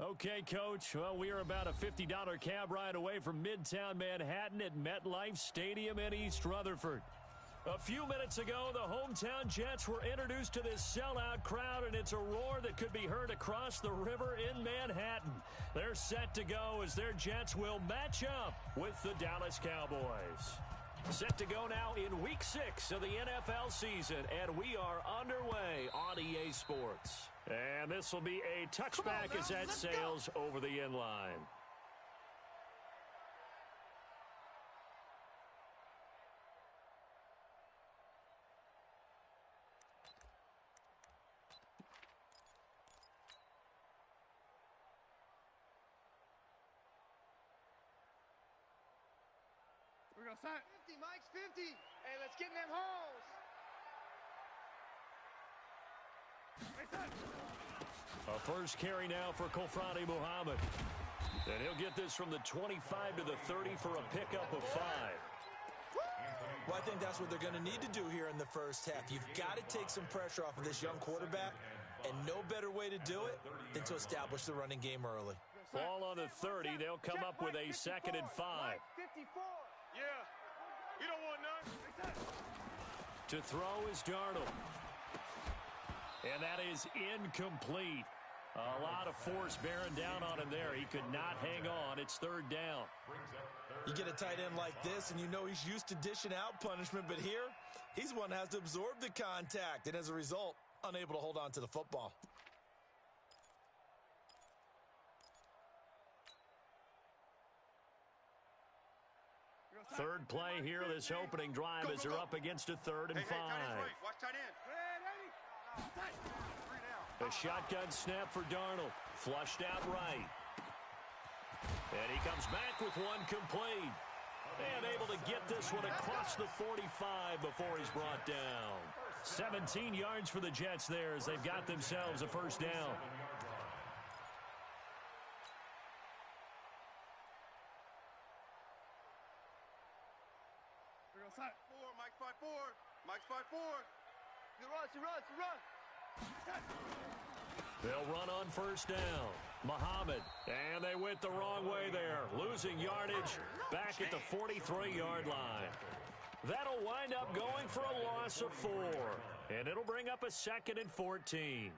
Okay, Coach. Well, we are about a $50 cab ride away from Midtown Manhattan at MetLife Stadium in East Rutherford. A few minutes ago, the hometown Jets were introduced to this sellout crowd, and it's a roar that could be heard across the river in Manhattan. They're set to go as their Jets will match up with the Dallas Cowboys. Set to go now in Week 6 of the NFL season, and we are underway on EA Sports. And this will be a touchback as that sails over the end line. We're going to start. 50, Mike's 50. Hey, let's get in them holes. A first carry now for Kofrani Muhammad. And he'll get this from the 25 to the 30 for a pickup of 5. Well, I think that's what they're going to need to do here in the first half. You've got to take some pressure off of this young quarterback, and no better way to do it than to establish the running game early. Ball on the 30. They'll come up with a 2nd and 5. 54. Yeah, we don't want none. To throw is Darnold. And that is incomplete. A lot of force bearing down on him there. He could not hang on. It's 3rd down. You get a tight end like this, and you know he's used to dishing out punishment, but here, he's one that has to absorb the contact, and as a result, unable to hold on to the football. Third play here, this opening drive as they're up against a 3rd and 5. Right. Watch tight end. A shotgun snap for Darnold. Flushed out right. And he comes back with one complete. And able to get this one across the 45 before he's brought down. 17 yards for the Jets there as they've got themselves a first down. We're going to start. 4, Mike 5-4. Mike's 5-4. He runs. They'll run on first down. Muhammad. And they went the wrong way there. Losing yardage back at the 43-yard line. That'll wind up going for a loss of 4. And it'll bring up a 2nd and 14.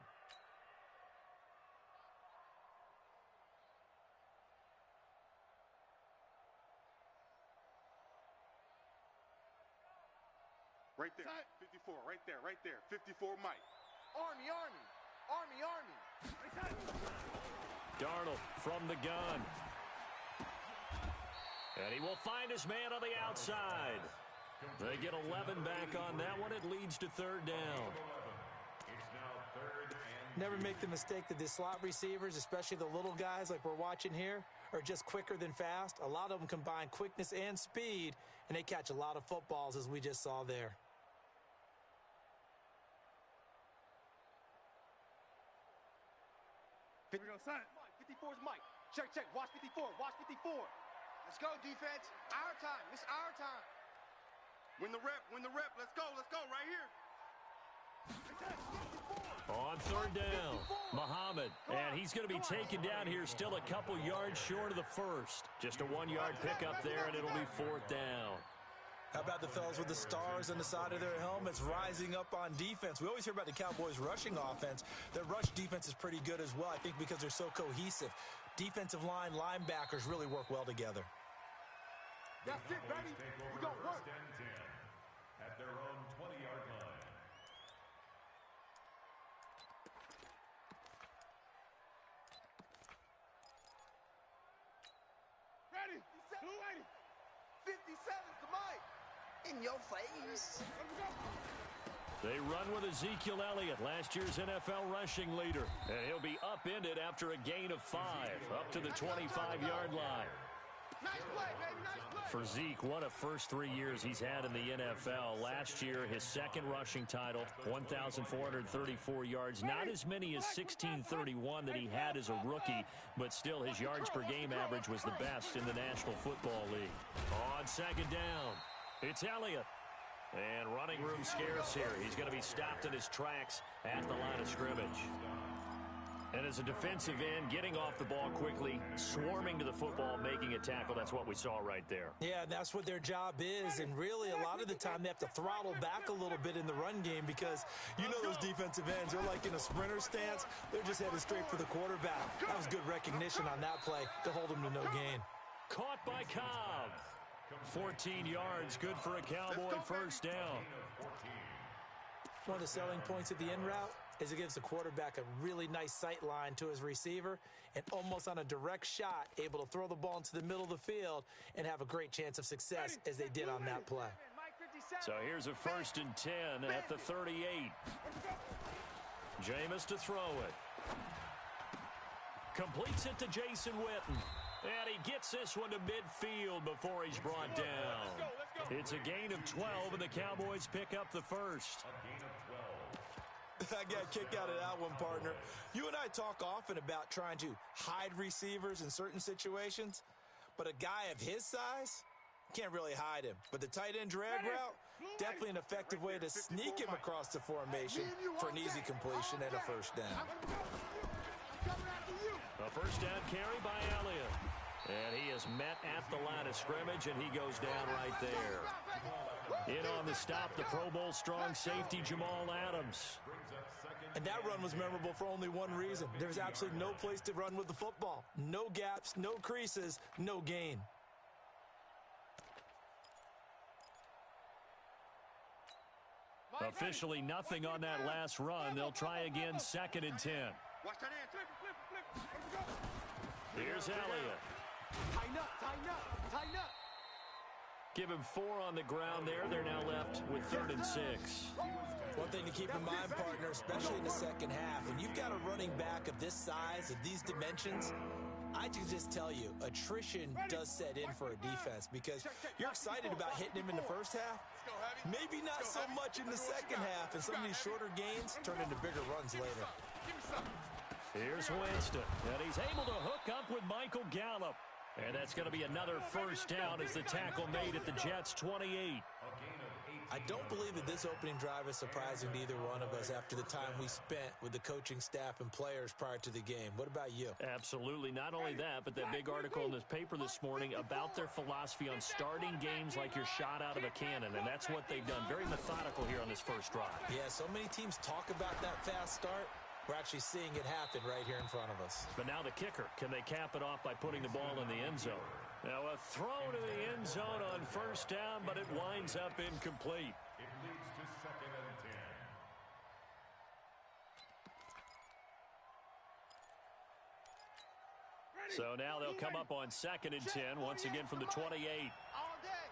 Right there. 54. Right there. 54, Mike. Army. Darnold from the gun. And he will find his man on the outside. They get 11 back on that one. It leads to 3rd down. Never make the mistake that the slot receivers, especially the little guys like we're watching here, are just quicker than fast. A lot of them combine quickness and speed, and they catch a lot of footballs, as we just saw there. We're going to start. 54 is Mike. Check. Watch 54. Let's go, defense. Our time. It's our time. Win the rep. Let's go right here. On 3rd down, Muhammad. And he's going to be taken down here still a couple yards short of the first. Just a 1-yard pickup there, and it'll be 4th down. How about the fellas with the stars on the side of their helmets rising up on defense? We always hear about the Cowboys' rushing offense. Their rush defense is pretty good as well, I think, because they're so cohesive. Defensive line, linebackers really work well together. That's it, baby. We're going to work. At their own 20-yard line. Ready. 280. 57 to Mike. In your face. They run with Ezekiel Elliott, last year's NFL rushing leader. And he'll be upended after a gain of 5, up to the 25-yard line. Nice play, baby. Nice play. For Zeke, what a first 3 years he's had in the NFL. Last year, his 2nd rushing title, 1,434 yards. Not as many as 1,631 that he had as a rookie, but still his yards per game average was the best in the National Football League. On 2nd down, it's Elliott. And running room scarce here. He's going to be stopped in his tracks at the line of scrimmage. And as a defensive end, getting off the ball quickly, swarming to the football, making a tackle, that's what we saw right there. Yeah, that's what their job is, and really a lot of the time they have to throttle back a little bit in the run game because you know those defensive ends, they're like in a sprinter stance. They're just headed straight for the quarterback. That was good recognition on that play to hold them to no gain. Caught by Cobb. 14 yards, good for a Cowboy first down. One of the selling points of the in route is it gives the quarterback a really nice sight line to his receiver and almost on a direct shot able to throw the ball into the middle of the field and have a great chance of success as they did on that play. So here's a 1st and 10 at the 38. Jameis to throw it. Completes it to Jason Witten. And he gets this one to midfield before he's brought down. It's a gain of 12, and the Cowboys pick up the first. I got a kick out of that one, partner. You and I talk often about trying to hide receivers in certain situations, but a guy of his size can't really hide him. But the tight end drag route, definitely an effective way to sneak him across the formation for an easy completion and a first down. A first down carry by Elliott. And he is met at the line of scrimmage, and he goes down right there. In on the stop, the Pro Bowl strong safety, Jamal Adams. And that run was memorable for only one reason. There's absolutely no place to run with the football. No gaps, no creases, no gain. Officially nothing on that last run. They'll try again, 2nd and 10. Watch that hand. Flip. Here's Elliott. Tighten up. Give him 4 on the ground there. They're now left with 3rd and 6. One thing to keep in mind, partner, especially in the second half, when you've got a running back of this size, of these dimensions, I can just tell you, attrition does set in for a defense because you're excited about hitting him in the first half. Maybe not so much in the second half, and some of these shorter gains turn into bigger runs later. Here's Winston, and he's able to hook up with Michael Gallup. And that's going to be another first down as the tackle made at the Jets' 28. I don't believe that this opening drive is surprising to either one of us after the time we spent with the coaching staff and players prior to the game. What about you? Absolutely. Not only that, but that big article in this paper this morning about their philosophy on starting games like you're shot out of a cannon, and that's what they've done. Very methodical here on this first drive. Yeah, so many teams talk about that fast start. We're actually seeing it happen right here in front of us. But now the kicker. Can they cap it off by putting the ball in the end zone? Now a throw to the end zone on first down, but it winds up incomplete. It leads to 2nd and 10. So now they'll come up on 2nd and 10, once again from the 28. All day.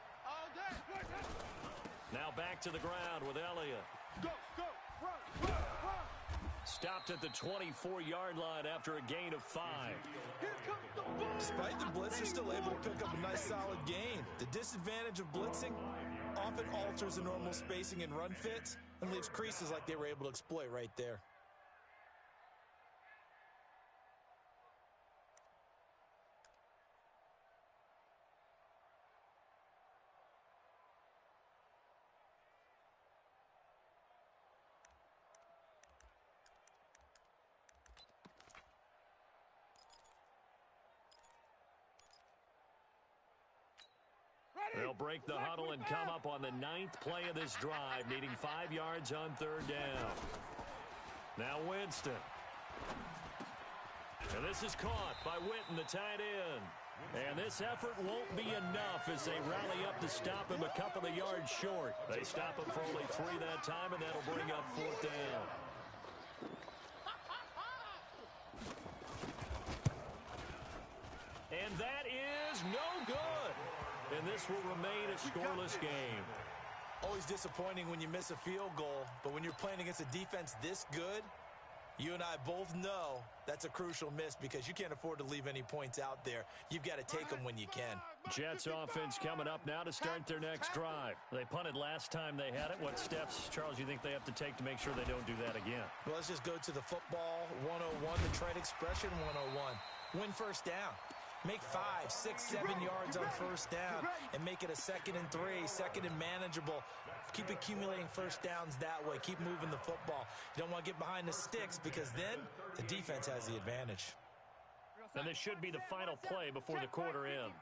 Now back to the ground with Elliott. Go, run. Stopped at the 24-yard line after a gain of 5. Despite the blitz, they're still able to pick up a nice solid gain. The disadvantage of blitzing often alters the normal spacing and run fits and leaves creases like they were able to exploit right there. They'll break the huddle and come up on the 9th play of this drive, needing 5 yards on 3rd down. Now Winston. And this is caught by Witten, the tight end. And this effort won't be enough as they rally up to stop him a couple of yards short. They stop him for only 3 that time, and that'll bring up 4th down. And that is no good. And this will remain a scoreless game. Always disappointing when you miss a field goal, but when you're playing against a defense this good, you and I both know that's a crucial miss because you can't afford to leave any points out there. You've got to take them when you can. Jets offense coming up now to start their next drive. They punted last time they had it. What steps, Charles, you think they have to take to make sure they don't do that again? Well, let's just go to the football 101, the trade expression 101. Win first down. Make 5, 6, 7 yards on first down and make it a 2nd and 3, 2nd and manageable. Keep accumulating first downs that way. Keep moving the football. You don't want to get behind the sticks because then the defense has the advantage. And this should be the final play before the quarter ends.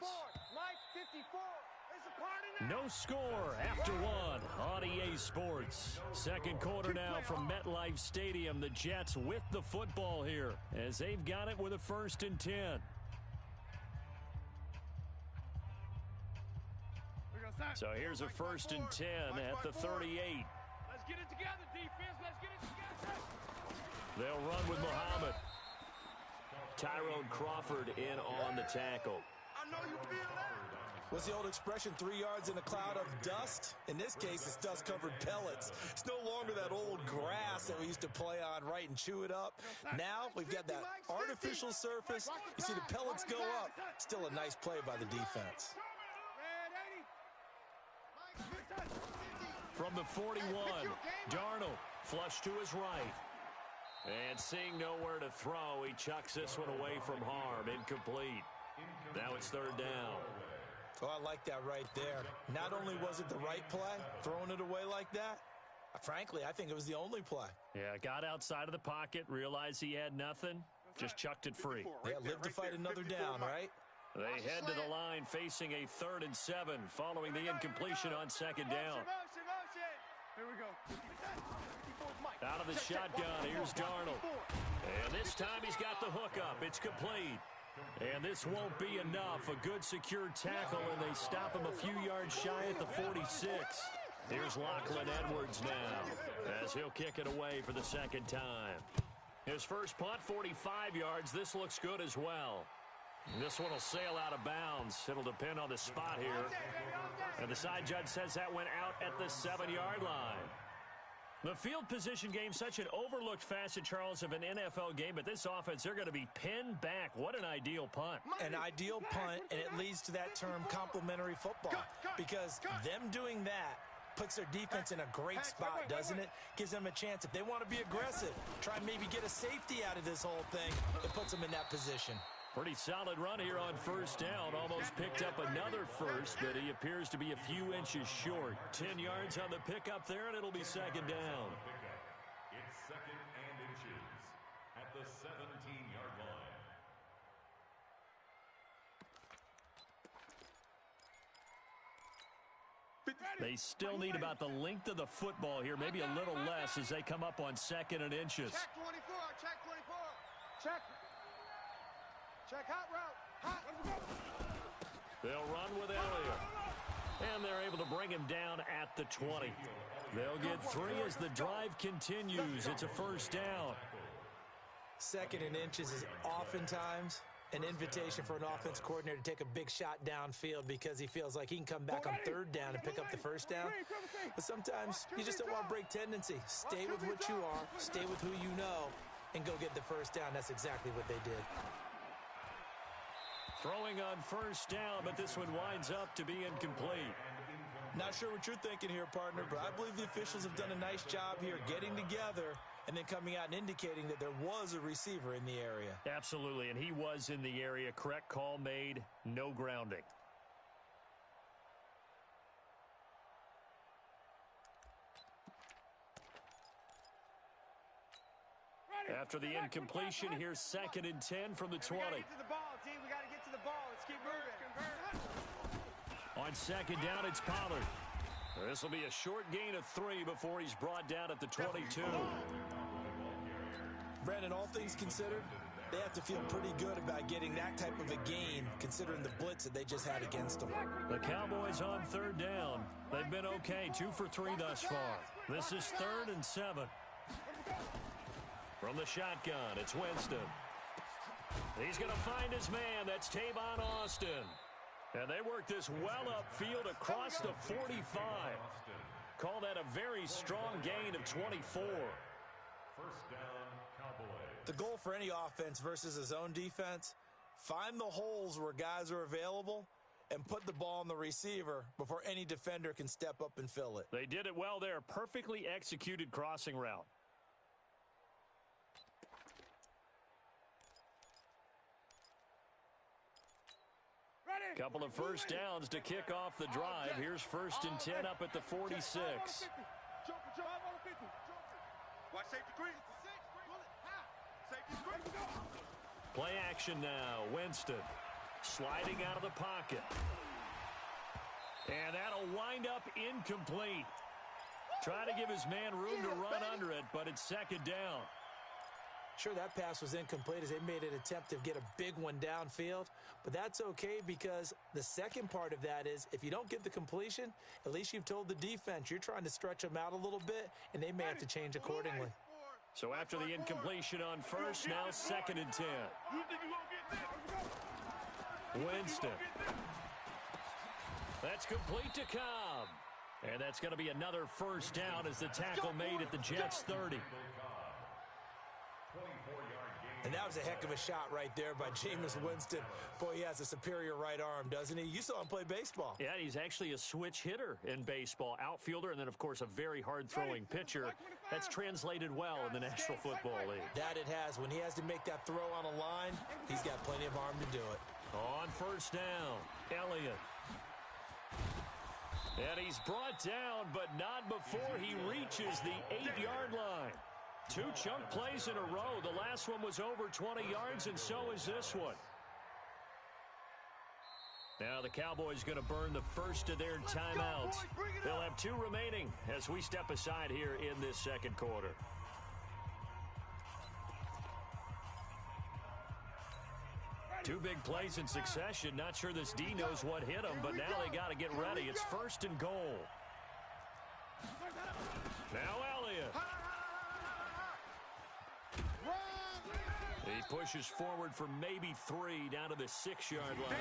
No score after one on EA Sports. Second quarter now from MetLife Stadium. The Jets with the football here as they've got it with a 1st and 10. So here's a 1st and 10 at the 38. Let's get it together, defense. Let's get it together. They'll run with Muhammad. Tyrone Crawford in on the tackle. I know you feel that. What's the old expression, 3 yards in a cloud of dust? In this case, it's dust-covered pellets. It's no longer that old grass that we used to play on, right, and chew it up. Now we've got that artificial surface. You see the pellets go up. Still a nice play by the defense. From the 41, Darnold flush to his right. And seeing nowhere to throw, he chucks this one away from harm. Incomplete. Now it's 3rd down. Oh, I like that right there. Not only was it the right play, throwing it away like that, frankly, I think it was the only play. Yeah, got outside of the pocket, realized he had nothing, just chucked it free. Yeah, live to fight another down, right? They head to the line facing a 3rd and 7 following the incompletion on 2nd down. Here we go. Out of the shotgun, here's Darnold. And this time he's got the hook up. It's complete. And this won't be enough. A good secure tackle, and they stop him a few yards shy at the 46. Here's Lachlan Edwards now as he'll kick it away for the 2nd time. His first punt, 45 yards. This looks good as well. This one will sail out of bounds. It'll depend on the spot here. And the side judge says that went out at the 7-yard line. The field position game, such an overlooked facet, Charles, of an NFL game, but this offense, they're going to be pinned back. What an ideal punt. An ideal punt, and it leads to that term complementary football, because them doing that puts their defense in a great spot, doesn't it? Gives them a chance. If they want to be aggressive, try and maybe get a safety out of this whole thing, it puts them in that position. Pretty solid run here on first down. Almost picked up another first, but he appears to be a few inches short. 10 yards on the pickup there, and it'll be 2nd down. It's 2nd and inches at the 17-yard line. They still need about the length of the football here, maybe a little less as they come up on 2nd and inches. Check 24, check 24. Check. Check hot route. Hot. They'll run with Elliott. And they're able to bring him down at the 20. They'll get 3 as the drive continues. It's a 1st down. 2nd and inches is oftentimes an invitation for an offense coordinator to take a big shot downfield because he feels like he can come back on 3rd down and pick up the 1st down. But sometimes you just don't want to break tendency. Stay with what you are, stay with who you know, and go get the 1st down. That's exactly what they did. Throwing on 1st down, but this one winds up to be incomplete. Not sure what you're thinking here, partner, but I believe the officials have done a nice job here getting together and then coming out and indicating that there was a receiver in the area. Absolutely, and he was in the area. Correct call made, no grounding. After the incompletion, here's 2nd and 10 from the 20. We got to get to the ball, team. We got to get to the ball. Let's keep moving. On 2nd down, it's Pollard. This will be a short gain of 3 before he's brought down at the 22. Brandon, all things considered, they have to feel pretty good about getting that type of a gain, considering the blitz that they just had against them. The Cowboys on 3rd down. They've been okay, 2 for 3 thus far. This is 3rd and 7. From the shotgun, it's Winston. He's going to find his man. That's Tavon Austin. And they work this well upfield across the 45. Call that a very strong gain of 24. 1st down, Cowboys. The goal for any offense versus a zone defense, find the holes where guys are available and put the ball on the receiver before any defender can step up and fill it. They did it well there. Perfectly executed crossing route. Couple of first downs to kick off the drive. Here's 1st and 10 up at the 46. Watch safety green. Safety green. Play action now. Winston sliding out of the pocket. And that'll wind up incomplete. Try to give his man room to run under it, but it's 2nd down. Sure, that pass was incomplete as they made an attempt to get a big one downfield, but that's okay because the second part of that is if you don't get the completion, at least you've told the defense you're trying to stretch them out a little bit, and they may have to change accordingly. So after the incompletion on 1st, now 2nd and 10. Winston. That's complete to Cobb. And that's going to be another 1st down as the tackle made at the Jets' 30. And that was a heck of a shot right there by Jameis Winston. Boy, he has a superior right arm, doesn't he? You saw him play baseball. Yeah, he's actually a switch hitter in baseball. Outfielder and then, of course, a very hard-throwing pitcher. That's translated well in the National Football League. That it has. When he has to make that throw on a line, he's got plenty of arm to do it. On 1st down, Elliott. And he's brought down, but not before he reaches the 8-yard line. 2 chunk plays in a row. The last one was over 20 yards, and so is this one. Now the Cowboys going to burn the first of their timeouts. They'll have 2 remaining as we step aside here in this 2nd quarter. Two big plays in succession. Not sure this D knows what hit him, but now they got to get ready. It's 1st and goal. Now Elliott. He pushes forward for maybe 3 down to the 6-yard line.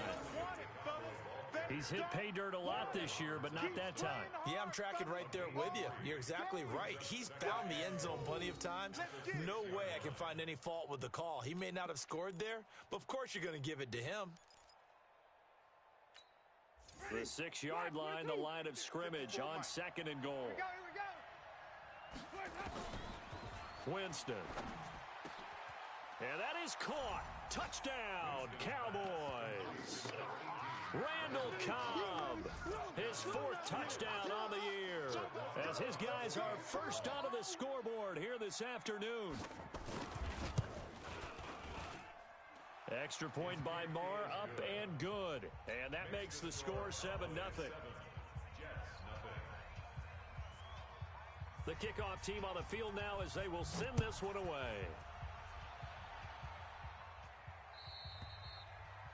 He's hit pay dirt a lot this year, but not that time. Yeah, I'm tracking right there with you. You're exactly right. He's found the end zone plenty of times. No way I can find any fault with the call. He may not have scored there, but of course you're going to give it to him. The 6-yard line, the line of scrimmage on 2nd and goal. Winston. And that is caught. Touchdown, Cowboys. Randall Cobb, his 4th touchdown on the year, as his guys are first onto the scoreboard here this afternoon. Extra point by Marr, up and good. And that makes the score 7-0. The kickoff team on the field now as they will send this one away.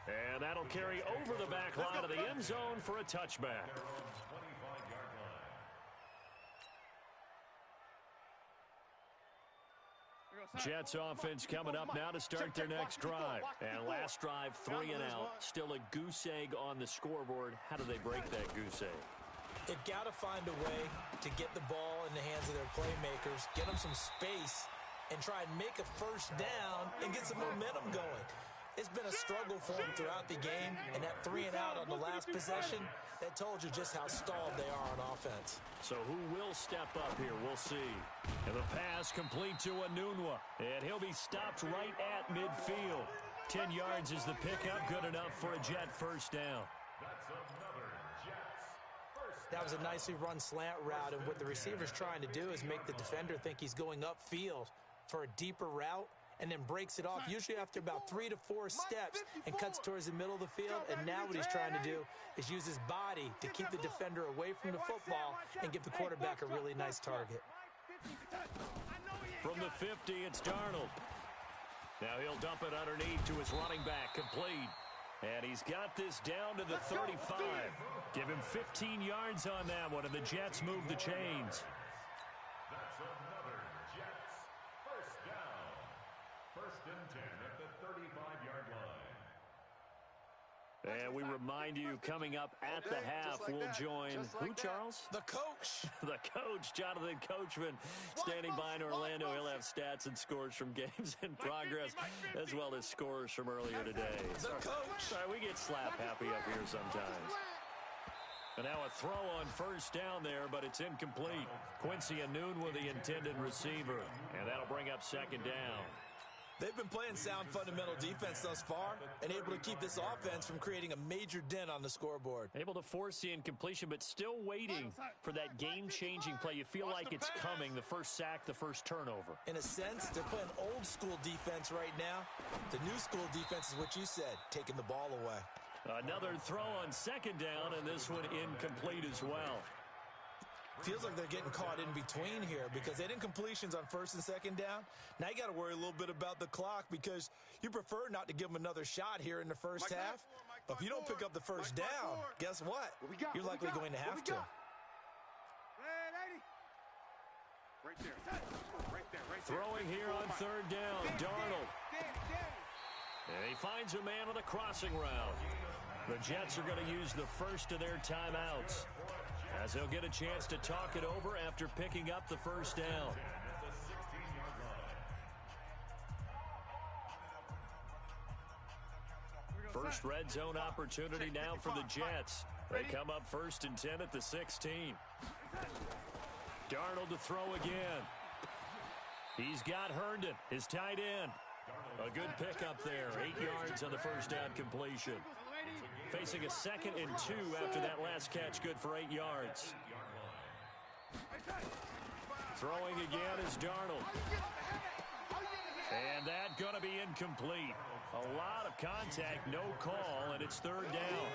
And that'll carry over the back line of the end zone for a touchback. Jets offense coming up now to start their next drive. And last drive, 3 and out. Still a goose egg on the scoreboard. How do they break that goose egg? They've got to find a way to get the ball in the hands of their playmakers, get them some space, and try and make a 1st down and get some momentum going. It's been a struggle for them throughout the game, and that 3 and out on the last possession, that told you just how stalled they are on offense. So who will step up here? We'll see. And the pass complete to Enunwa, and he'll be stopped right at midfield. 10 yards is the pickup, good enough for a Jet 1st down. That's another Jets 1st down. That was a nicely run slant route, and what the receiver's trying to do is make the defender think he's going upfield for a deeper route, and then breaks it off, usually after about 3 to 4 steps, and cuts towards the middle of the field. And now what he's trying to do is use his body to keep the defender away from the football and give the quarterback a really nice target. From the 50, it's Darnold. Now he'll dump it underneath to his running back, complete. And he's got this down to the 35. Give him 15 yards on that one, and the Jets move the chains. That's another Jets 1st down. 1st and 10 at the 35-yard line. And we remind you, coming up at the half, we'll join who, Charles? The coach. The coach, Jonathan Coachman, standing by in Orlando. He'll have stats and scores from games in progress, as well as scores from earlier today. The coach. Sorry, we get slap happy up here sometimes. And now a throw on 1st down there, but it's incomplete. Quincy Enunwa, the intended receiver. And that'll bring up 2nd down. They've been playing sound fundamental defense thus far and able to keep this offense from creating a major dent on the scoreboard. Able to force the incompletion, but still waiting for that game-changing play. You feel like it's coming, the first sack, the first turnover. In a sense, they're playing old-school defense right now. The new-school defense is what you said, taking the ball away. Another throw on second down, and this one incomplete as well. Feels like they're getting caught in between here because they didn't completions on first and second down. Now you got to worry a little bit about the clock because you prefer not to give them another shot here in the first half. But if you don't pick up the first down, guess what? You're likely going to have to. Right there. Right there. Throwing here on third down, Darnold. And he finds a man on the crossing route. The Jets are going to use the first of their timeouts, as they'll get a chance to talk it over after picking up the first down. First red zone opportunity now for the Jets. They come up 1st and 10 at the 16. Darnold to throw again. He's got Herndon, his tight end. A good pickup there, 8 yards on the first down completion. Facing a 2nd and 2 after that last catch, good for 8 yards. Throwing again is Darnold. And that going to be incomplete. A lot of contact, no call, and it's third down.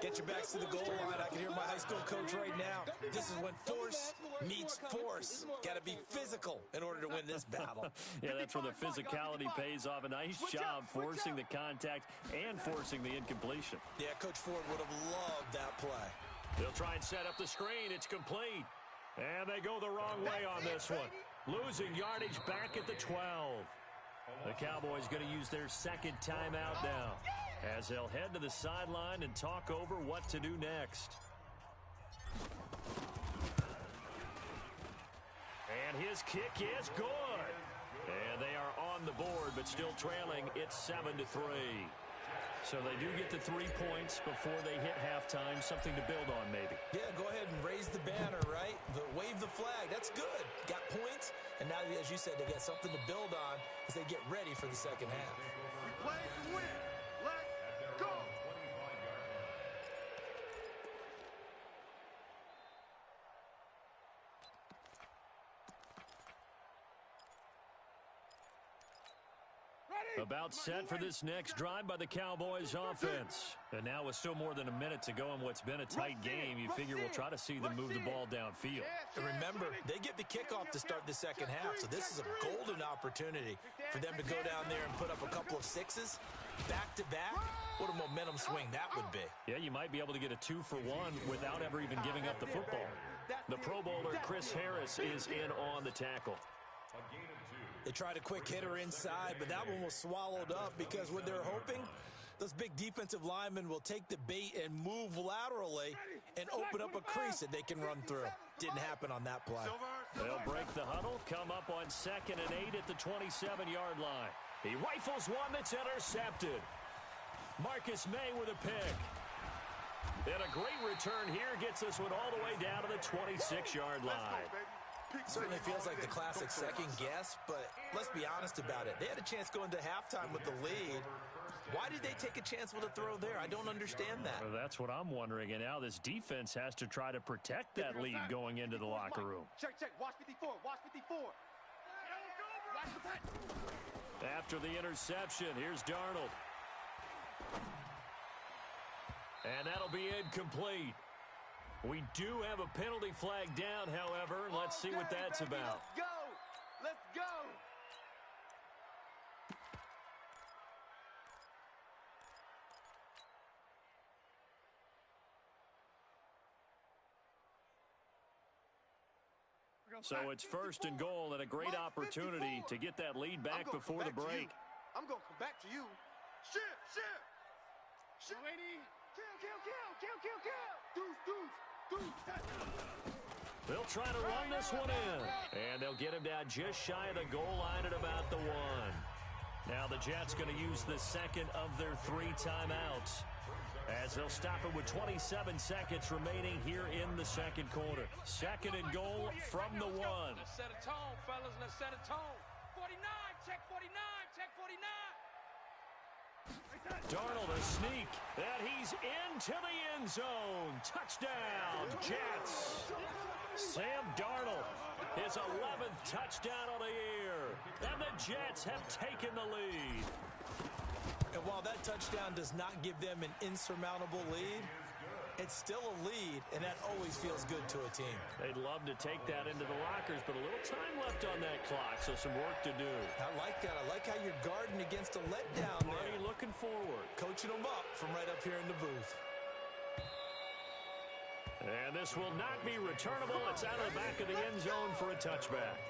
Get your backs to the goal line. I can hear my high school coach right now. This is when force meets force. Got to be physical in order to win this battle. Yeah, that's where the physicality pays off. A nice job forcing the contact and forcing the incompletion. Yeah, Coach Ford would have loved that play. They'll try and set up the screen. It's complete. And they go the wrong way on this one. Losing yardage back at the 12. The Cowboys going to use their second timeout now, as they'll head to the sideline and talk over what to do next. And his kick is good. And they are on the board, but still trailing. It's 7-3. So they do get the 3 points before they hit halftime. Something to build on, maybe. Yeah, go ahead and raise the banner, right? Wave the flag. That's good. Got points. And now, as you said, they got something to build on as they get ready for the second half. Play to win. Let's go. About set for this next drive by the Cowboys offense. And now with still more than a minute to go in what's been a tight game, you figure we'll try to see them move the ball downfield. And remember, they get the kickoff to start the second half, so this is a golden opportunity for them to go down there and put up a couple of sixes back-to-back. What a momentum swing that would be. Yeah, you might be able to get a 2-for-1 without ever even giving up the football. The Pro Bowler Chris Harris is in on the tackle. They tried a quick hitter inside, but that one was swallowed up because what they're hoping, those big defensive linemen will take the bait and move laterally and open up a crease that they can run through. Didn't happen on that play. They'll break the huddle, come up on 2nd and 8 at the 27-yard line. He rifles one that's intercepted. Marcus May with a pick. And a great return here gets this one all the way down to the 26-yard line. Certainly feels like the classic second guess, but let's be honest about it. They had a chance going to halftime with the lead. Why did they take a chance with a throw there? I don't understand that. Well, that's what I'm wondering. And now this defense has to try to protect that lead going into the locker room. Check. Watch 54. Watch 54. After the interception, here's Darnold. And that'll be incomplete. We do have a penalty flag down, however. Let's see what that's about. Let's go. Let's go. So it's 1st and goal and a great opportunity to get that lead back before the break. I'm going to come back to you. Shit. Kill. They'll try to run this one in. And they'll get him down just shy of the goal line at about the 1. Now the Jets going to use the second of their 3 timeouts, as they'll stop it with 27 seconds remaining here in the second quarter. 2nd and goal from the 1. Let's set a tone, fellas. Let's set a tone. 49, check 49, Darnold a sneak, and he's into the end zone. Touchdown, Jets. Sam Darnold, his 11th touchdown of the year. And the Jets have taken the lead. And while that touchdown does not give them an insurmountable lead, it's still a lead, and that always feels good to a team. They'd love to take that into the lockers, but a little time left on that clock, so some work to do. I like that. I like how you're guarding against a letdown there. Marty looking forward. Coaching them up from right up here in the booth. And this will not be returnable. It's out of the back of the end zone for a touchback.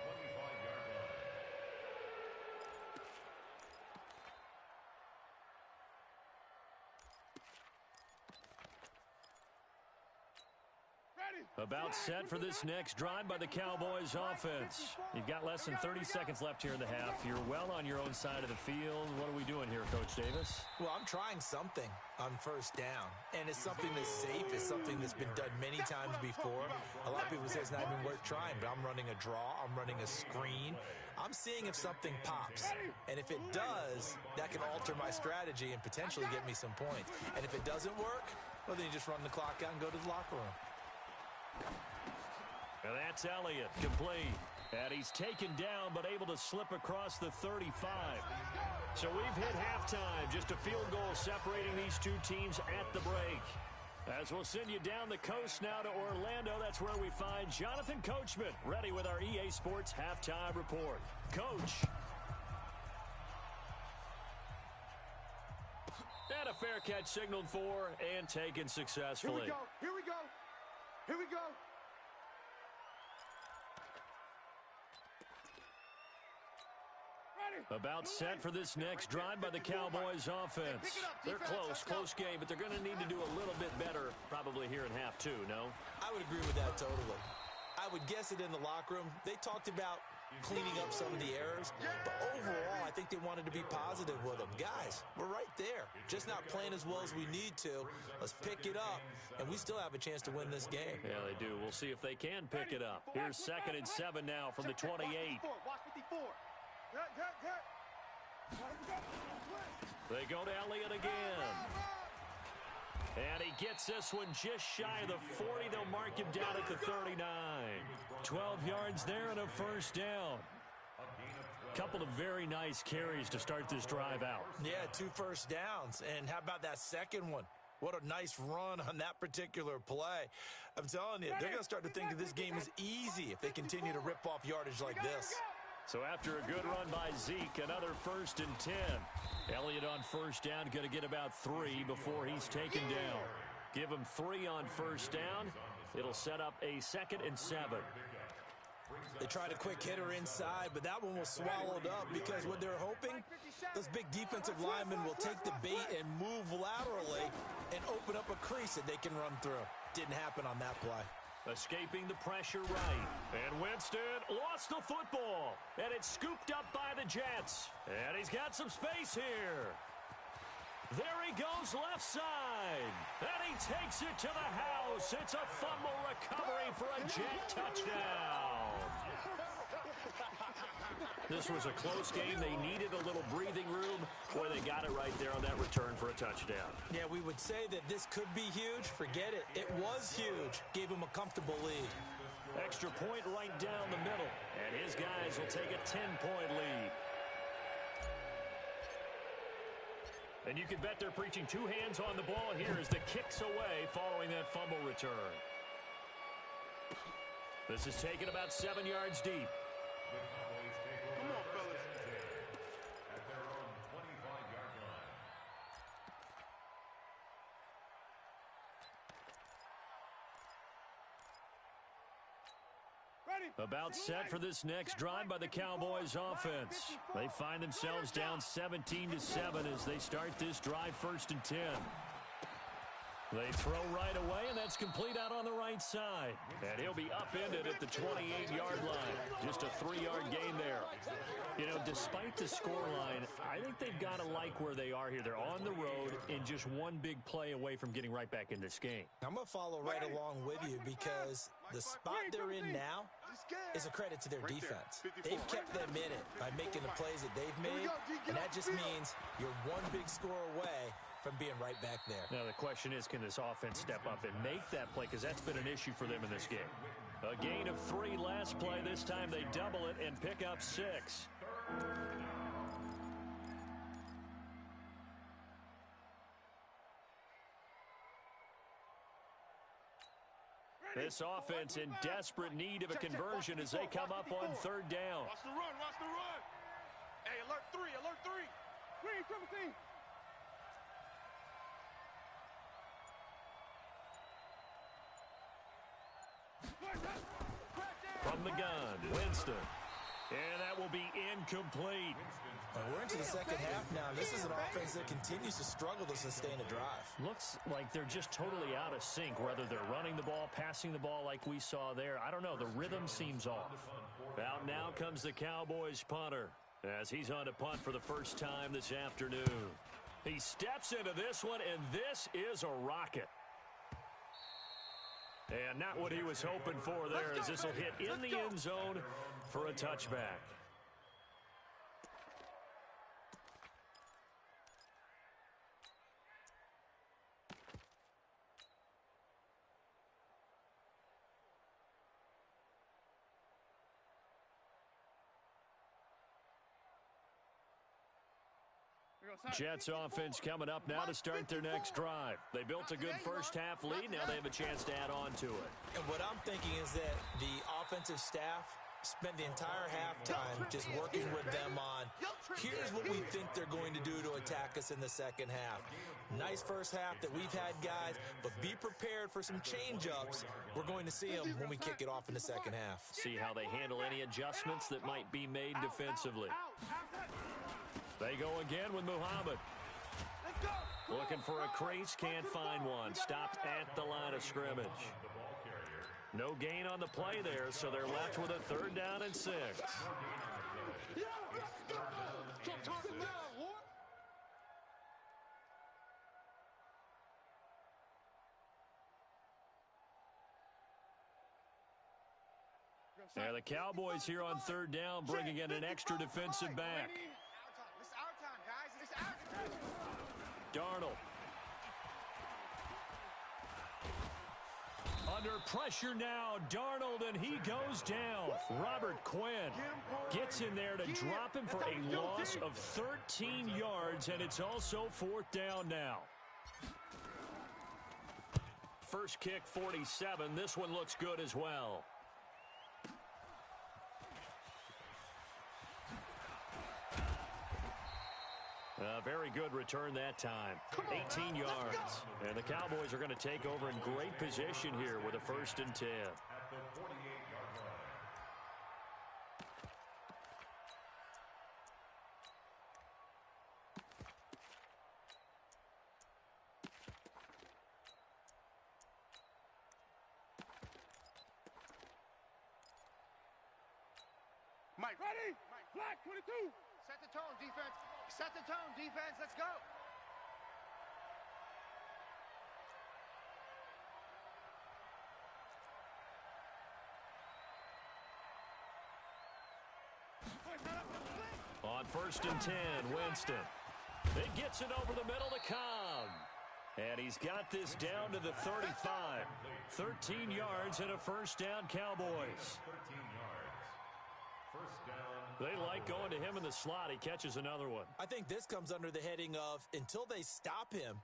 About set for this next drive by the Cowboys offense. You've got less than 30 seconds left here in the half. You're well on your own side of the field. What are we doing here, Coach Davis? Well, I'm trying something on first down, and it's something that's safe. It's something that's been done many times before. A lot of people say it's not even worth trying, but I'm running a draw. I'm running a screen. I'm seeing if something pops, and if it does, that can alter my strategy and potentially get me some points. And if it doesn't work, well, then you just run the clock out and go to the locker room. And that's Elliott, complete. And he's taken down, but able to slip across the 35. So we've hit halftime. Just a field goal separating these two teams at the break. As we'll send you down the coast now to Orlando, that's where we find Jonathan Coachman, ready with our EA Sports Halftime Report. Coach. And a fair catch signaled for and taken successfully. Here we go. Here we go. Here we go. About set for this next drive by the Cowboys offense. They're close game, but they're going to need to do a little bit better probably here in half two, no? I would agree with that totally. I would guess it in the locker room. They talked about cleaning up some of the errors, but overall, I think they wanted to be positive with them. Guys, we're right there. Just not playing as well as we need to. Let's pick it up, and we still have a chance to win this game. Yeah, they do. We'll see if they can pick it up. Here's 2nd and 7 now from the 28. Watch 54. They go to Elliott again. And he gets this one just shy of the 40. They'll mark him down at the 39. 12 yards there and a first down. Couple of very nice carries to start this drive out. Yeah, 2 first downs. And how about that second one? What a nice run on that particular play. I'm telling you, they're going to start to think that this game is easy if they continue to rip off yardage like this. So after a good run by Zeke, another 1st and 10. Elliott on first down, going to get about 3 before he's taken down. Give him 3 on first down. It'll set up a 2nd and 7. They tried a quick hitter inside, but that one was swallowed up because what they're hoping, those big defensive linemen will take the bait and move laterally and open up a crease that they can run through. Didn't happen on that play. Escaping the pressure right. And Winston lost the football. And it's scooped up by the Jets. And he's got some space here. There he goes left side. And he takes it to the house. It's a fumble recovery for a Jet touchdown. This was a close game. They needed a little breathing room. Boy, they got it right there on that return for a touchdown. Yeah, we would say that this could be huge. Forget it. It was huge. Gave him a comfortable lead. Extra point right down the middle. And his guys will take a 10-point lead. And you can bet they're preaching 2 hands on the ball here as the kick's away following that fumble return. This is taken about 7 yards deep. Come on, fellas. At their own 25-yard line. About set for this next drive by the Cowboys offense. They find themselves down 17-7 as they start this drive 1st and 10. They throw right away, and that's complete out on the right side. And he'll be upended at the 28-yard line. Just a 3-yard gain there. You know, despite the scoreline, I think they've got to like where they are here. They're on the road and just one big play away from getting right back in this game. I'm going to follow right along with you because the spot they're in now, is a credit to their Right there. defense. 54. They've kept them in it by making the plays that they've made, and that just means you're one big score away from being right back there. Now the question is, can this offense step up and make that play? Because that's been an issue for them in this game. A gain of 3 last play. This time they double it and pick up 6. This offense in desperate need of a conversion as they come up on 3rd down. Watch the run, watch the run. Hey, alert 3, alert 3. Green, triple team. From the gun, Winston. And that will be incomplete. And we're into the second half now. This is an offense that continues to struggle to sustain a drive. Looks like they're just totally out of sync, whether they're running the ball, passing the ball like we saw there. I don't know. The rhythm seems off. Out now comes the Cowboys punter as he's on to punt for the first time this afternoon. He steps into this one, and this is a rocket. And not what he was hoping for there, as this will hit in the end zone for a touchback. Jets offense coming up now to start their next drive. They built a good first half lead. Now they have a chance to add on to it. And what I'm thinking is that the offensive staff spent the entire halftime just working with them on, here's what we think they're going to do to attack us in the second half. Nice first half that we've had, guys, but be prepared for some change-ups. We're going to see them when we kick it off in the second half. See how they handle any adjustments that might be made defensively. They go again with Muhammad. Looking for a crease, can't find one. Stopped at the line of scrimmage. No gain on the play there, so they're left with a 3rd down and 6. Now the Cowboys here on 3rd down, bringing in an extra defensive back. This is our time, guys. This is our time. Darnold. Under pressure now, Darnold, and he goes down. Robert Quinn gets in there to drop him for a loss of 13 yards, and it's also 4th down now. First kick, 47. This one looks good as well. A very good return that time. 18 yards. And the Cowboys are going to take over in great position here with a 1st and 10. At the 48-yard line. Mike, Ready? Black 22. Set the tone, defense. Set the tone, defense. Let's go. On 1st and 10, Winston. It gets it over the middle to Cobb. And he's got this down to the 35. 13 yards and a 1st down, Cowboys. 13 yards. First down. They like going to him in the slot. He catches another one. I think this comes under the heading of, until they stop him,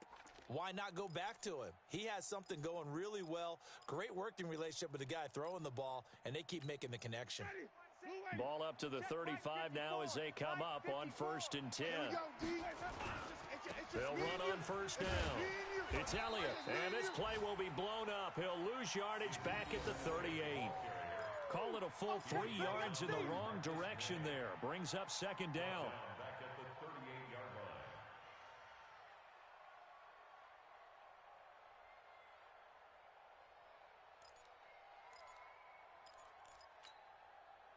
why not go back to him? He has something going really well. Great working relationship with the guy throwing the ball, and they keep making the connection. Ball up to the 35 now as they come up on 1st and 10. They'll run on 1st down. It's Elliott, and this play will be blown up. He'll lose yardage back at the 38. Call it a full 3 yards in the wrong direction there. Brings up 2nd down. Back at the 38-yard line.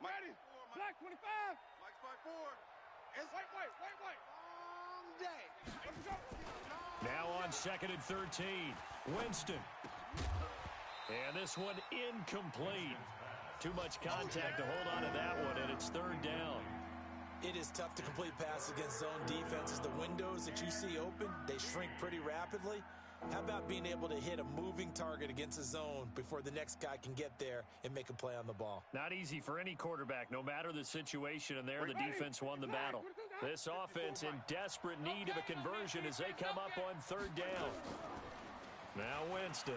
Ready? Black 25. Mike's by 4. It's white. Long day. Let's go. Now on 2nd and 13. Winston. And this one incomplete. Too much contact to hold on to that one, and it's third down. It is tough to complete passes against zone defenses. The windows that you see open, they shrink pretty rapidly. How about being able to hit a moving target against a zone before the next guy can get there and make a play on the ball? Not easy for any quarterback, no matter the situation, and there the defense won the battle. This offense in desperate need of a conversion as they come up on third down. Now Winston.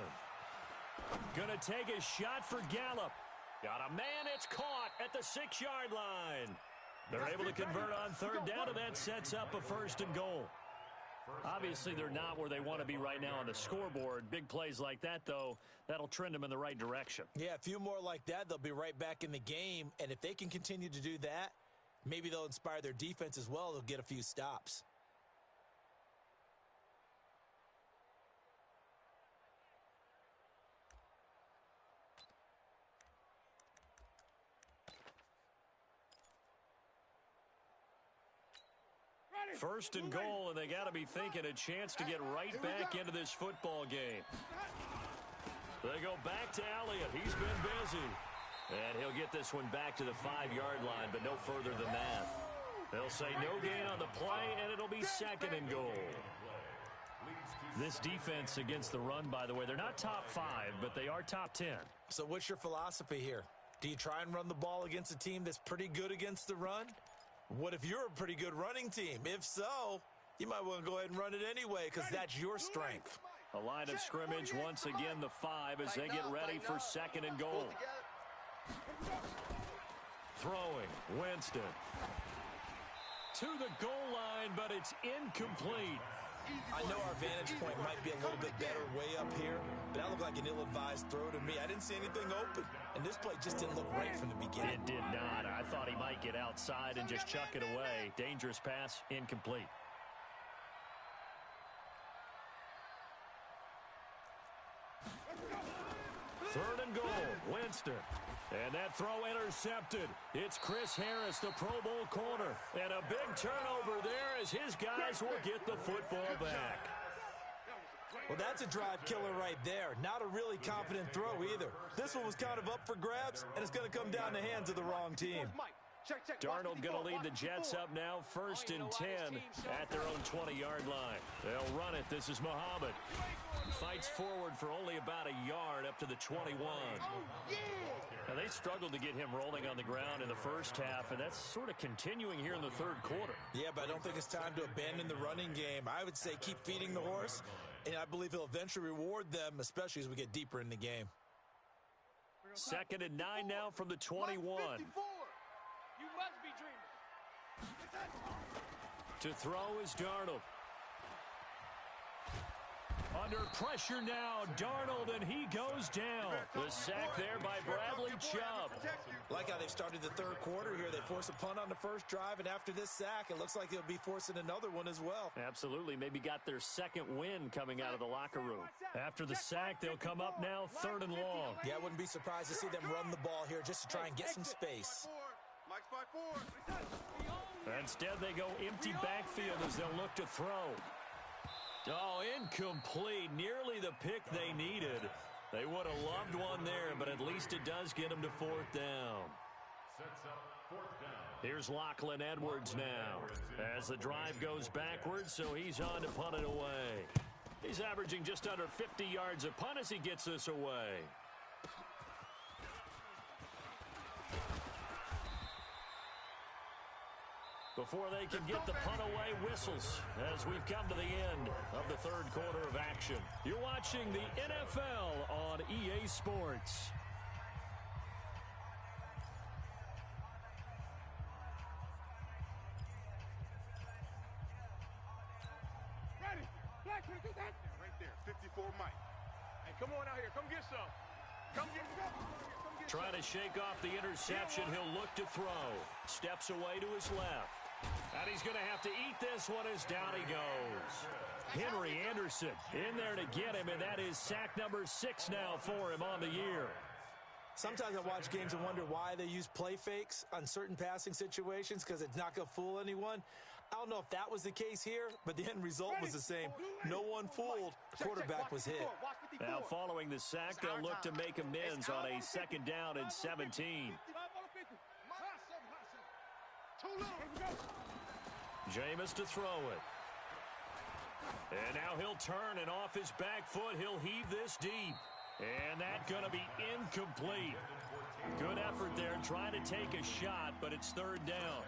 Gonna take a shot for Gallup. Got a man, it's caught at the 6-yard line. They're able to convert on third down, and that sets up a first and goal. Obviously, they're not where they want to be right now on the scoreboard. Big plays like that, though, that'll trend them in the right direction. Yeah, a few more like that, they'll be right back in the game. And if they can continue to do that, maybe they'll inspire their defense as well. They'll get a few stops. First and goal, and they got to be thinking a chance to get right back into this football game. They go back to Elliott. He's been busy. And he'll get this one back to the 5-yard line, but no further than that. They'll say no gain on the play, and it'll be second and goal. This defense against the run, by the way, they're not top 5, but they are top 10. So what's your philosophy here? Do you try and run the ball against a team that's pretty good against the run? What if you're a pretty good running team? If so, you might want to go ahead and run it anyway because that's your strength. A line of scrimmage, once again, the 5 as they get ready for second and goal. Throwing, Winston. To the goal line, but it's incomplete. I know our vantage point might be a little bit better way up here, but that looked like an ill-advised throw to me. I didn't see anything open, and this play just didn't look right from the beginning. It did not. I thought he might get outside and just chuck it away. Dangerous pass, incomplete. Third and goal, Winston. And that throw intercepted. It's Chris Harris, the Pro Bowl corner. And a big turnover there as his guys will get the football back. Well, that's a drive killer right there. Not a really confident throw either. This one was kind of up for grabs, and it's going to come down the hands of the wrong team. Darnold going to lead the Jets up now, 1st and 10 at their own 20-yard line. They'll run it. This is Muhammad. Fights forward for only about a yard up to the 21. Now, they struggled to get him rolling on the ground in the first half, and that's sort of continuing here in the third quarter. Yeah, but I don't think it's time to abandon the running game. I would say keep feeding the horse, and I believe he'll eventually reward them, especially as we get deeper in the game. 2nd and 9 now from the 21. You must be dreaming. To throw is Darnold. Under pressure now, Darnold, and he goes down. The sack there by Bradley Chubb. Like how they started the third quarter here. They force a punt on the first drive, and after this sack, it looks like they'll be forcing another one as well. Absolutely. Maybe got their second win coming out of the locker room. After the sack, they'll come up now 3rd and long. Yeah, I wouldn't be surprised to see them run the ball here just to try and get some space. Mike's by 4. Instead, they go empty backfield as they'll look to throw. Oh, incomplete. Nearly the pick they needed. They would have loved one there, but at least it does get them to 4th down. Sets up 4th down. Here's Lachlan Edwards now as the drive goes backwards, so he's on to punt it away. He's averaging just under 50 yards a punt as he gets this away. Before they can get the punt away, whistles as we've come to the end of the third quarter of action. You're watching the NFL on EA Sports. Ready. Black, do that. Right there, 54 Mike. Hey, come on out here. Come get some. Come get some. Trying to shake off the interception. He'll look to throw. Steps away to his left. And he's going to have to eat this one as down he goes. Henry Anderson in there to get him, and that is sack number 6 now for him on the year. Sometimes I watch games and wonder why they use play fakes on certain passing situations because it's not going to fool anyone. I don't know if that was the case here, but the end result was the same. No one fooled. The quarterback was hit. Now, following the sack, they'll look to make amends on a 2nd down and 17. Jameis to throw it. And now he'll turn, and off his back foot, he'll heave this deep. And that's going to be incomplete. Good effort there, trying to take a shot, but it's 3rd down.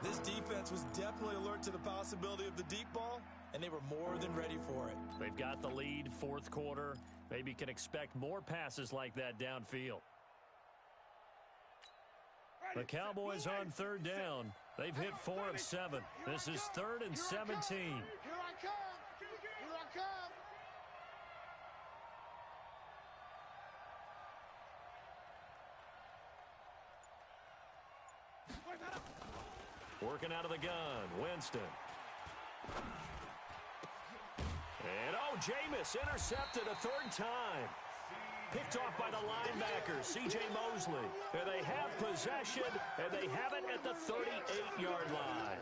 This defense was definitely alert to the possibility of the deep ball, and they were more than ready for it. They've got the lead, 4th quarter. Maybe can expect more passes like that downfield. The Cowboys on 3rd down. They've hit 4 of 7. This is 3rd and 17. Here I come. Here I come. Working out of the gun, Winston. And, Jameis intercepted a 3rd time. Picked off by the linebacker, C.J. Mosley. And they have possession, and they have it at the 38-yard line.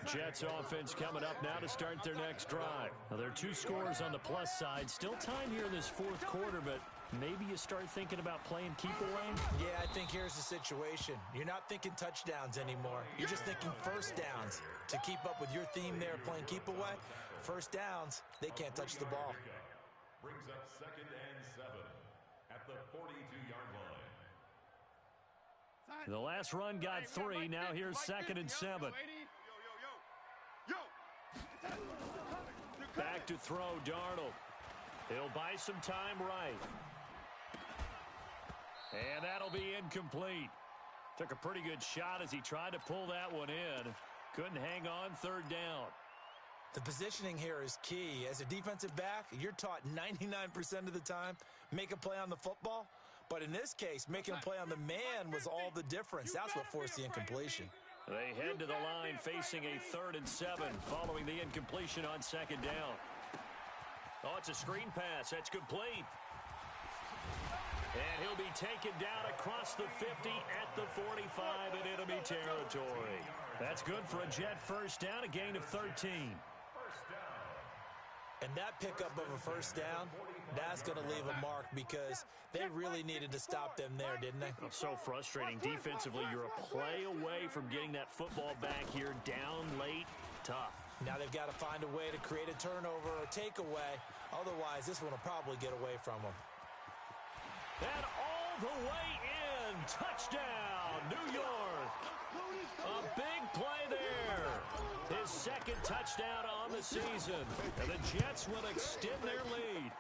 Jets offense coming up now to start their next drive. Now, there are 2 scores on the plus side. Still time here in this 4th quarter, but maybe you start thinking about playing keep away? Yeah, I think here's the situation. You're not thinking touchdowns anymore. You're just thinking 1st downs. To keep up with your theme there playing keep away, 1st downs, they can't touch the ball. Brings up 2nd and 7 at the 42-yard line. The last run got 3. Now here's 2nd and 7. Back to throw, Darnold. He'll buy some time right. And that'll be incomplete. Took a pretty good shot as he tried to pull that one in. Couldn't hang on 3rd down. The positioning here is key. As a defensive back, you're taught 99% of the time, make a play on the football. But in this case, making a play on the man was all the difference. That's what forced the incompletion. They head to the line facing a 3rd and 7 following the incompletion on 2nd down. Oh, it's a screen pass. That's complete. And he'll be taken down across the 50 at the 45 in enemy territory. That's good for a Jet 1st down, a gain of 13. And that pickup of a 1st down, that's going to leave a mark because they really needed to stop them there, didn't they? So frustrating. Defensively, you're a play away from getting that football back here down late. Tough. Now they've got to find a way to create a turnover or takeaway. Otherwise, this one will probably get away from them. And all the way in. Touchdown, New York. A big play there. His 2nd touchdown on the season. And the Jets will extend their lead.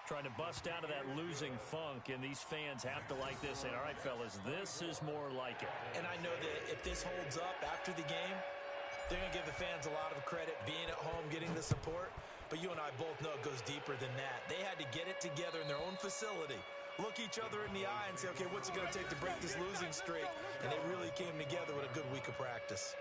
Trying to bust out of that losing funk, and these fans have to like this. And all right, fellas, this is more like it. And I know that if this holds up after the game, they're going to give the fans a lot of credit being at home, getting the support. But you and I both know it goes deeper than that. They had to get it together in their own facility, look each other in the eye and say, okay, what's it going to take to break this losing streak? And they really came together with a good week of practice.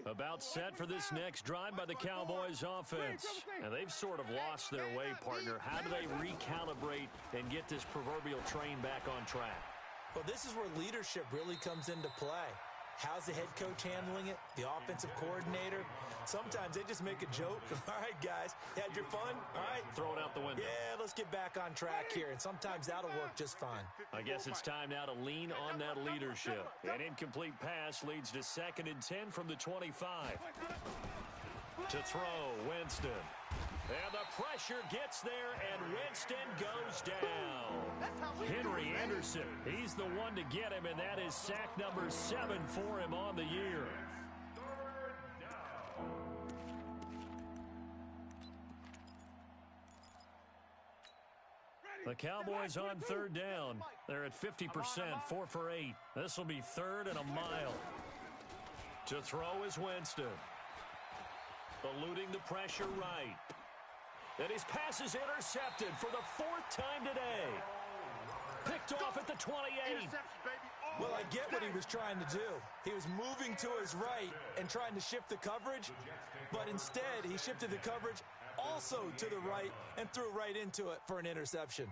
About set for this next drive by the Cowboys offense. And they've sort of lost their way, partner. How do they recalibrate and get this proverbial train back on track? Well, this is where leadership really comes into play. How's the head coach handling it? The offensive coordinator? Sometimes they just make a joke. All right, guys, had your fun? All right. Throw it out the window. Yeah, let's get back on track here, and sometimes that'll work just fine. I guess it's time now to lean on that leadership. An incomplete pass leads to 2nd and 10 from the 25. To throw, Winston. And the pressure gets there, and Winston goes down. Henry Anderson, he's the one to get him, and that is sack number 7 for him on the year. The Cowboys on 3rd down. They're at 50%, 4 for 8. This will be 3rd and a mile. To throw is Winston. Eluding the pressure right. And his pass is intercepted for the 4th time today. Picked off at the 28. Interception, baby. All Well, I right get what he there. was trying to do. He was moving to his right and trying to shift the coverage, but instead he shifted the coverage also to the right and threw right into it for an interception.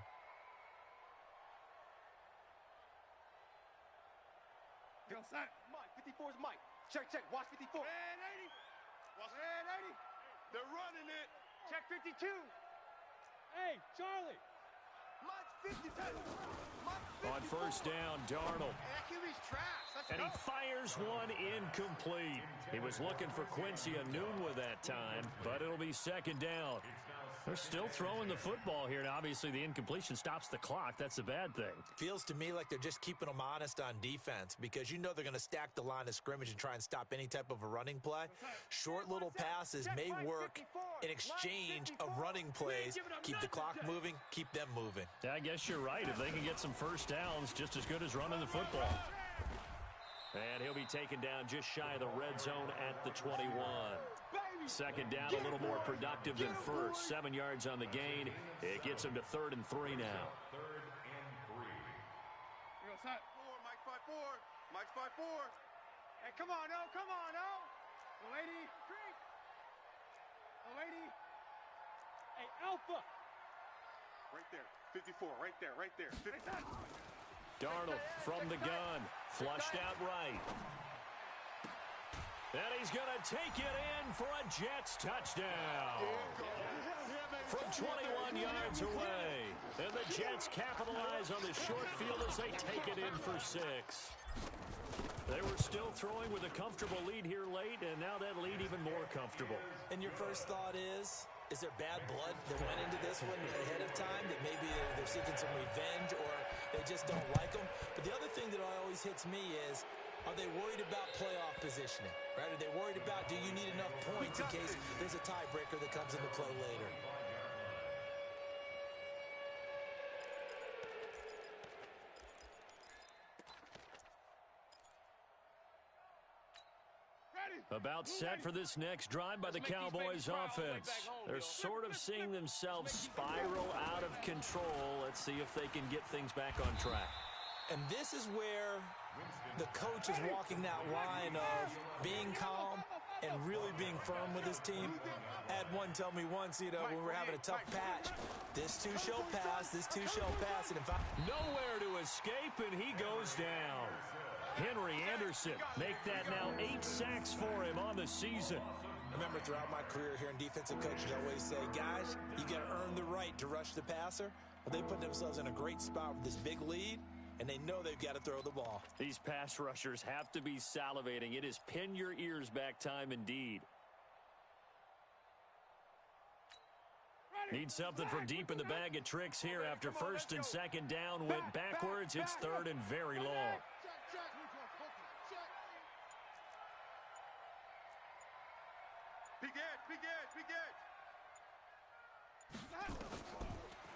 Mike, 54 is Mike. Check, check. Watch 54. Red 80. Watch Red 80. They're running it. Check 52. Hey, Charlie. Mike's 52. Mike's 54. On first down, Darnold. Hey, that QB's trash. Let's And go. he fires one incomplete. He was looking for Quincy Enunwa that time, but it'll be second down. They're still throwing the football here. Now, obviously, the incompletion stops the clock. That's a bad thing. Feels to me like they're just keeping them honest on defense because you know they're going to stack the line of scrimmage and try and stop any type of a running play. Short little passes may work in exchange of running plays. Keep the clock moving, keep them moving. Yeah, I guess you're right. If they can get some first downs, just as good as running the football. And he'll be taken down just shy of the red zone at the 21. Second down, a little more productive than first. 7 yards on the gain. It gets him to 3rd and 3 now. 3rd and 3. We go side. Mike 5-4. Mike's 5-4. Hey, come on, O. Come on, O. The lady. The lady. Hey, Alpha. Right there. 54. Right there. Right there. 50. Darnold from the gun. Flushed out right. And he's going to take it in for a Jets touchdown. From 21 yards away. And the Jets capitalize on the short field as they take it in for 6. They were still throwing with a comfortable lead here late, and now that lead even more comfortable. And your first thought is there bad blood that went into this one ahead of time, that maybe they're seeking some revenge or they just don't like them? But the other thing that always hits me is, are they worried about playoff positioning? Right? Are they worried about, do you need enough points in case there's a tiebreaker that comes into play later? About set for this next drive by the Cowboys offense. They're sort of seeing themselves spiral out of control. Let's see if they can get things back on track. And this is where the coach is walking that line of being calm and really being firm with his team. Had one tell me once, when we're having a tough patch, this too shall pass, this too shall pass. And if I... Nowhere to escape, and he goes down. Henry Anderson make that now 8 sacks for him on the season. I remember throughout my career here in defensive coaches, I always say, guys, you got to earn the right to rush the passer. Well, they put themselves in a great spot with this big lead, and they know they've got to throw the ball. These pass rushers have to be salivating. It is pin your ears back time indeed. Need something from deep in the bag of tricks here after first and second down went backwards. It's 3rd and very long. Big edge. Big edge. Big edge.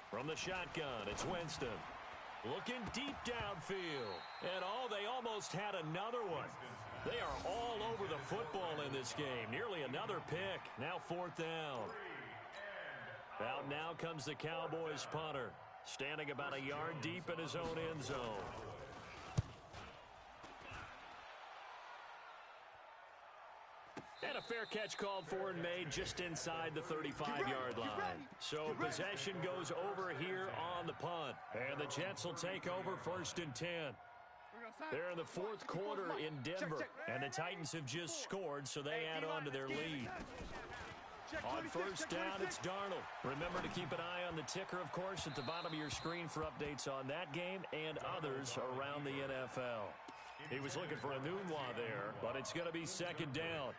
From the shotgun, it's Winston. Looking deep downfield. And they almost had another one. They are all over the football in this game. Nearly another pick. Now 4th down. Out now comes the Cowboys punter. Standing about a yard deep in his own end zone. And a fair catch called for and made just inside the 35-yard line. So possession goes over here on the punt. And the Jets will take over 1st and 10. They're in the 4th quarter in Denver. And the Titans have just scored, so they add on to their lead. On first down, it's Darnold. Remember to keep an eye on the ticker, of course, at the bottom of your screen for updates on that game and others around the NFL. He was looking for Enunwa there, but it's going to be 2nd down.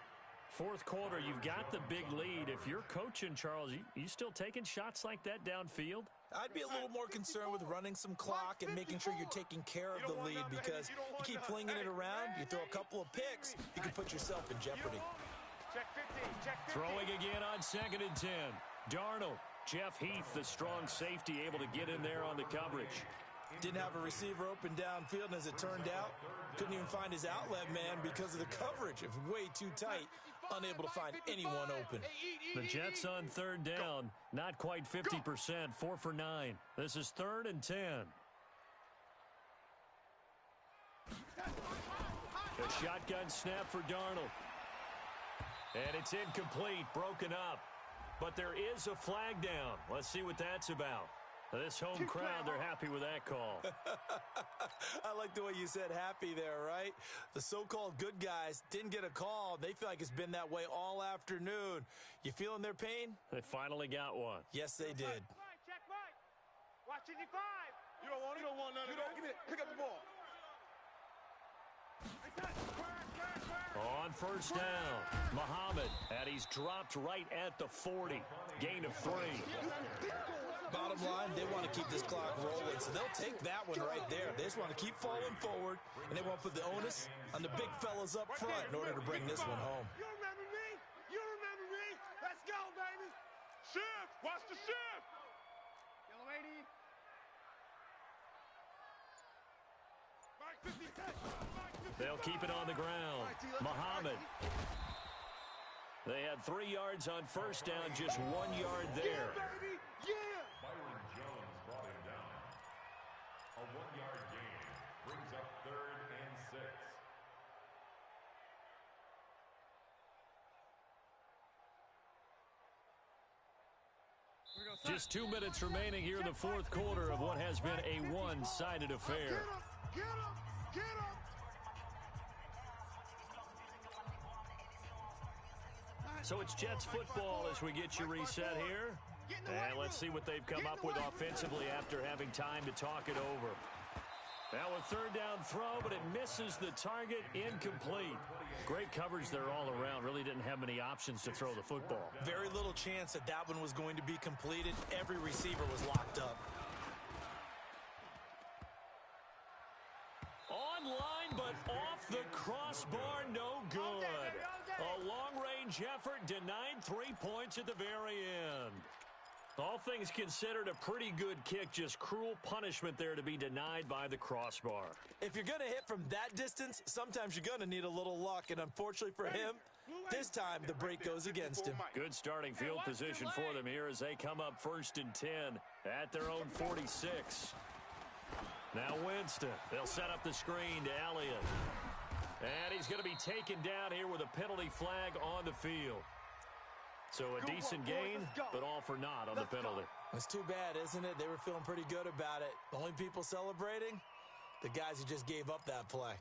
4th quarter, you've got the big lead. If you're coaching, Charles, you still taking shots like that downfield? I'd be a little more concerned with running some clock and making sure you're taking care of the lead, because you keep flinging it around, you throw a couple of picks, you can put yourself in jeopardy. Check 15. Check 15. Throwing again on 2nd and 10. Darnold. Jeff Heath, the strong safety, able to get in there on the coverage. Didn't have a receiver open downfield, and as it turned out, couldn't even find his outlet man because of the coverage. It was way too tight, unable to find anyone open. The Jets on 3rd down, not quite 50%, 4 for 9. This is 3rd and 10. A shotgun snap for Darnold. And it's incomplete, broken up. But there is a flag down. Let's see what that's about. This home crowd, they're happy with that call. I like the way you said happy there, right? The so-called good guys didn't get a call. They feel like it's been that way all afternoon. You feeling their pain? They finally got one. Yes, they did. Check Mike. Watch 55. You don't want it? You don't want none of that. Give me it. Pick up the ball. On first down, Muhammad, and he's dropped right at the 40. Gain of 3. Bottom line, they want to keep this clock rolling, so they'll take that one right there. They just want to keep falling forward, and they want to put the onus on the big fellas up front in order to bring this one home. You remember me? You remember me? Let's go, baby. Shift! Watch the shift! Yellow 80. Mike 50. They'll keep it on the ground. Muhammad. They had 3 yards on first down, just 1 yard there. Baby, yeah. Byron Jones brought him down. A 1-yard gain brings up 3rd and 6. Just 2 minutes remaining here in the fourth quarter of what has been a one-sided affair. Get up. Get up. So it's Jets football as we get you reset here. And let's see what they've come up with offensively after having time to talk it over. Now a third down throw, but it misses the target, incomplete. Great coverage there all around. Really didn't have many options to throw the football. Very little chance that that one was going to be completed. Every receiver was locked up. Online, but off the crossbar, no good. A long-range effort denied 3 points at the very end. All things considered, a pretty good kick, just cruel punishment there to be denied by the crossbar. If you're going to hit from that distance, sometimes you're going to need a little luck, and unfortunately for him, this time the break goes against him. Good starting field position for them here as they come up 1st and 10 at their own 46. Now Winston, they'll set up the screen to Elliott. And he's going to be taken down here with a penalty flag on the field. So a decent gain, but all for naught on the penalty. It's too bad, isn't it? They were feeling pretty good about it. The only people celebrating, the guys who just gave up that play.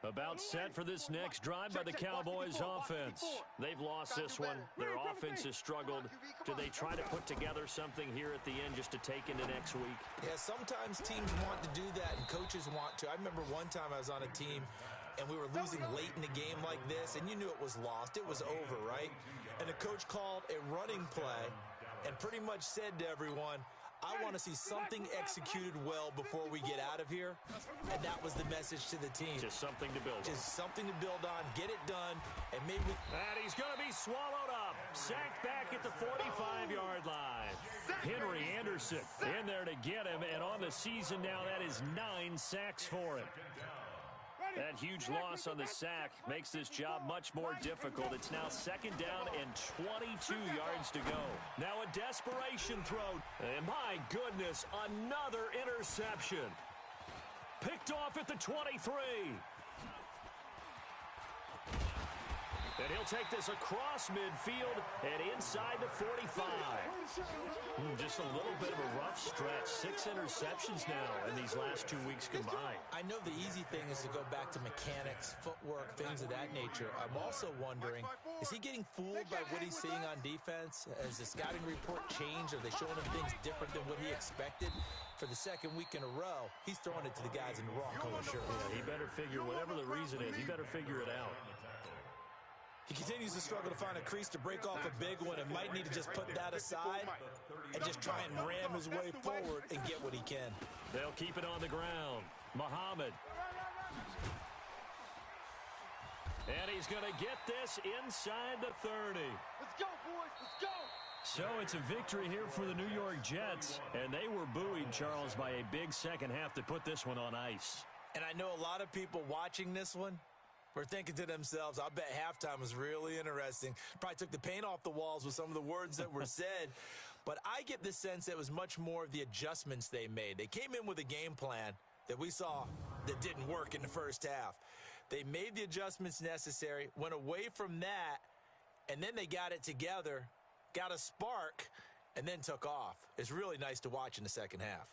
About set for this next drive by the Cowboys offense. They've lost this one. Their offense has struggled. Do they try to put together something here at the end just to take into next week? Yeah, sometimes teams want to do that and coaches want to. I remember one time I was on a team and we were losing late in the game like this, and you knew it was lost. It was over, right? And the coach called a running play and pretty much said to everyone, I want to see something executed well before we get out of here. And that was the message to the team. Just something to build on. Just something to build on, get it done, and maybe... And he's going to be swallowed up. Sacked back at the 45-yard line. Henry Anderson in there to get him, and on the season now, that is 9 sacks for him. That huge loss on the sack makes this job much more difficult. It's now 2nd down and 22 yards to go. Now a desperation throw. And my goodness, another interception. Picked off at the 23. And he'll take this across midfield and inside the 45. Just a little bit of a rough stretch. 6 interceptions now in these last 2 weeks combined. I know the easy thing is to go back to mechanics, footwork, things of that nature. I'm also wondering, is he getting fooled by what he's seeing on defense? Has the scouting report changed? Are they showing him things different than what he expected? For the 2nd week in a row, he's throwing it to the guys in the wrong color shirt. Yeah, he better figure, whatever the reason is, he better figure it out. He continues to struggle to find a crease to break off a big one and might need to just put that aside and just try and ram his way forward and get what he can. They'll keep it on the ground. Muhammad. And he's going to get this inside the 30. Let's go, boys. Let's go. So it's a victory here for the New York Jets, and they were buoyed, Charles, by a big second half to put this one on ice. And I know a lot of people watching this one, were thinking to themselves, I bet halftime was really interesting. Probably took the paint off the walls with some of the words that were said. But I get the sense that it was much more of the adjustments they made. They came in with a game plan that we saw that didn't work in the first half. They made the adjustments necessary, went away from that, and then they got it together, got a spark, and then took off. It's really nice to watch in the second half.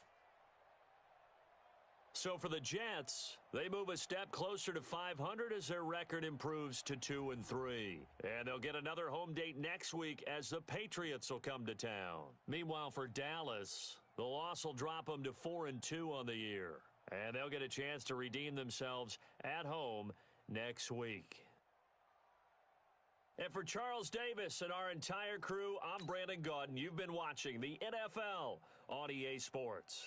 So for the Jets, they move a step closer to 500 as their record improves to 2-3. And they'll get another home date next week as the Patriots will come to town. Meanwhile, for Dallas, the loss will drop them to 4-2 on the year. And they'll get a chance to redeem themselves at home next week. And for Charles Davis and our entire crew, I'm Brandon Gaudin. You've been watching the NFL on EA Sports.